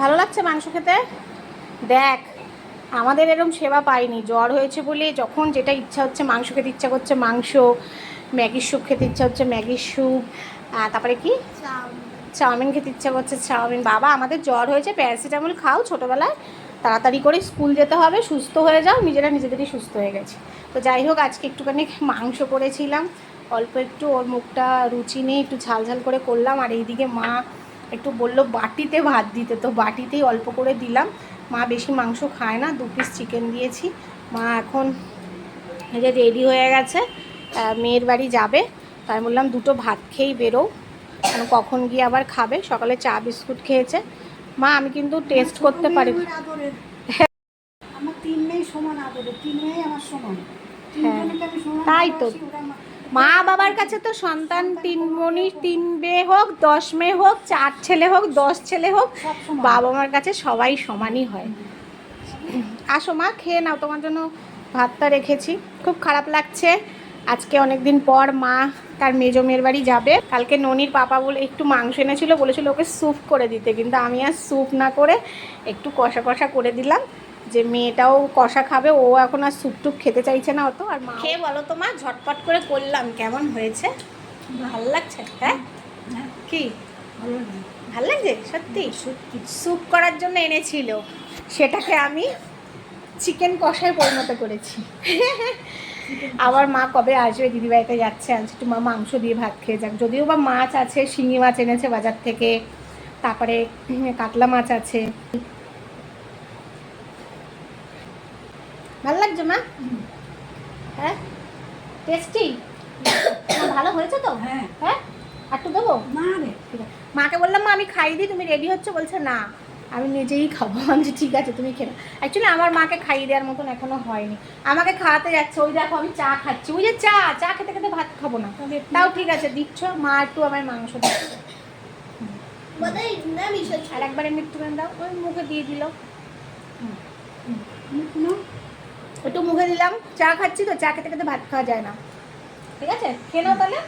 ভালো লাগছে মাংস খেতে। দেখ আমাদের এরকম সেবা পাইনি, জ্বর হয়েছে বলে যখন যেটা ইচ্ছা হচ্ছে মাংস খেতে ইচ্ছা করছে মাংস, ম্যাগির স্যুপ খেতে ইচ্ছা হচ্ছে ম্যাগির স্যুপ, তারপরে কি চাউমিন খেতে ইচ্ছা করছে চাউমিন। বাবা আমাদের জ্বর হয়েছে, প্যারাসিটামল খাও ছোটোবেলায়, তাড়াতাড়ি করে স্কুল যেতে হবে, সুস্থ হয়ে যাও। নিজেদেরই সুস্থ হয়ে গেছে। তো যাই হোক আজকে একটুখানি মাংস করেছিলাম, অল্প একটু, ওর মুখটা রুচি নেই, একটু ঝাল ঝাল করে করলাম। আর এইদিকে মা একটু বললো বাটিতে ভাত দিতে, তো বাটিতেই অল্প করে দিলাম। মা বেশি মাংস খায় না, 2 পিস চিকেন দিয়েছি। মা এখন এই যে রেডি হয়ে গেছে, মেয়ের বাড়ি যাবে। তাই বললাম দুটো ভাত খেয়েই বেরো, কারণ কখন গিয়ে আবার খাবে। সকালে চা বিস্কুট খেয়েছে। মা আমি কিন্তু টেস্ট করতে পারি। আমার 3 মেয়ে সমান আদরে, 3 মেয়ে আমার সমান। হ্যাঁ তাই তো, মা বাবার কাছে তো সন্তান 3 মণি, 3 মেয়ে হোক 10 মেয়ে হোক, 4 ছেলে হোক 10 ছেলে হোক, বাবা মার কাছে সবাই সমানই হয়। আসো মা খেয়ে নাও, তোমার জন্য ভাতটা রেখেছি। খুব খারাপ লাগছে, আজকে অনেক দিন পর মা তার মেজো মেয়ের বাড়ি যাবে। কালকে ননির পাপা বলে একটু মাংস এনেছিল, বলেছিল ওকে স্যুপ করে দিতে, কিন্তু আমি আর স্যুপ না করে একটু কষা কষা করে দিলাম, যে মেয়েটাও কষা খাবে, ও এখন আর স্যুপ টুপ খেতে চাইছে না অত। আর মা খেয়ে বলো তো মা, ঝটপট করে করলাম, কেমন হয়েছে? ভালো লাগছে? হ্যাঁ কি ভাল লাগছে? সত্যি স্যুপ করার জন্য এনেছিল, সেটাকে আমি চিকেন কষায় পরিণত করেছি। আবার মা কবে আসবে, দিদিবাড়িতে যাচ্ছে, আজ একটু মা মাংস দিয়ে ভাত খেয়ে যাক। যদিও বা মাছ আছে, শিঙি মাছ এনেছে বাজার থেকে, তারপরে কাতলা মাছ আছে। ভালো লাগছে মা? হ্যাঁ টেস্টি, ভালো হয়েছে তো? হ্যাঁ হ্যাঁ একটু দেবো? না রে, ঠিক আছে। মাকে বললাম মা আমি খাইয়ে দিই, তুমি রেডি হচ্ছে, বলছে না আমি নিজেই খাবো। আমি ঠিক আছে তুমি খেয়ে নাও। অ্যাকচুয়ালি আমার মাকে খাইয়ে দেওয়ার মতন এখনো হয়নি, আমাকে খাওয়াতে যাচ্ছে। ওই দেখো আমি চা খাচ্ছি, ওই যে চা খেতে খেতে ভাত খাবো না, তাও ঠিক আছে দিচ্ছ। মা একটু আমার মাংস দিচ্ছে, আর একবার এমনি একটু দাও, ওই মুখে দিয়ে দিল, একটু মুখে দিলাম। চা খাচ্ছি তো, চা খেতে খেতে ভাত খাওয়া যায় না। ঠিক আছে খেয়ে নাও তাহলে।